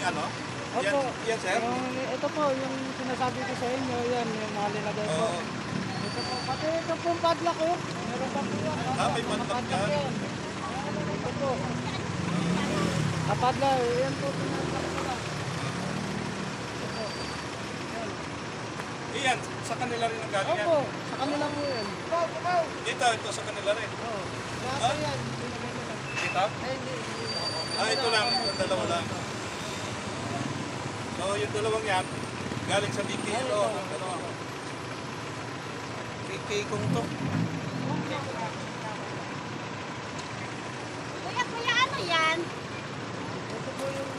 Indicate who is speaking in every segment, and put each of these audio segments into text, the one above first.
Speaker 1: ano?
Speaker 2: Opo.
Speaker 1: Yan, sir?
Speaker 2: Ito po, yung sinasabi ko sa inyo, yan, yung mga linagay po.
Speaker 1: Oo.
Speaker 2: Ito po, pati ito po padlock ko. Meron pa po yan.
Speaker 1: May padlock yan.
Speaker 2: Ito po. Padlock, yan po, pinadlock ko lang. Ito po. Yan.
Speaker 1: Iyan, sa kanila rin ang galing yan.
Speaker 2: Opo, sa kanila po yan.
Speaker 1: Ito sa kanila rin.
Speaker 2: Oo. Lahat yan, binigay nila.
Speaker 1: Dito?
Speaker 2: Ay, hindi.
Speaker 1: Ito lang, yung dalawa lang. So, yung dalawang yan, galing sa BPLO. Ang dalawa. KK kong to.
Speaker 3: Kuya, ano yan?
Speaker 2: Ito po yung...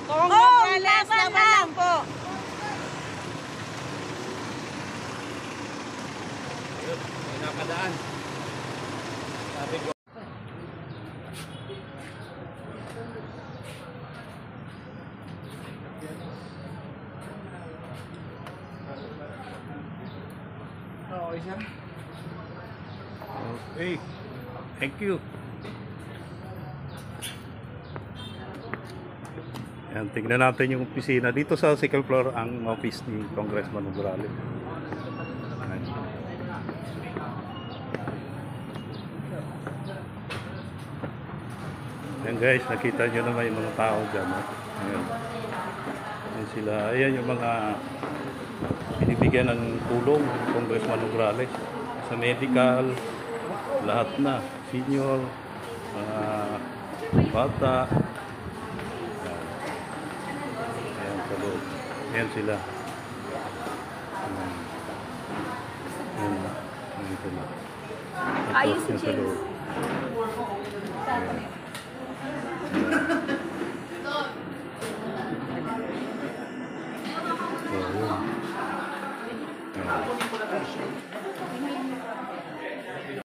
Speaker 3: Kung Gonzales, laban lang po.
Speaker 1: Ayun, may nakadaan. Sabi ko.
Speaker 2: Okay siya?
Speaker 4: Okay. Thank you. Yan, tignan natin yung opisina. Dito sa second floor ang office ni Congressman Ugrali. Yan guys, nakita nyo naman yung mga tao dyan. Ayan. Ayan sila. Ayan yung mga binibigyan ng tulong ng Congressman Ugrali sa medical, lahat na, senior, mga bata. Ayan sa loob. Ayan sila. Ayan. Ayan sila.
Speaker 3: Ayos si
Speaker 4: Ayan sa loob. Ayan. So, yun. Ayan.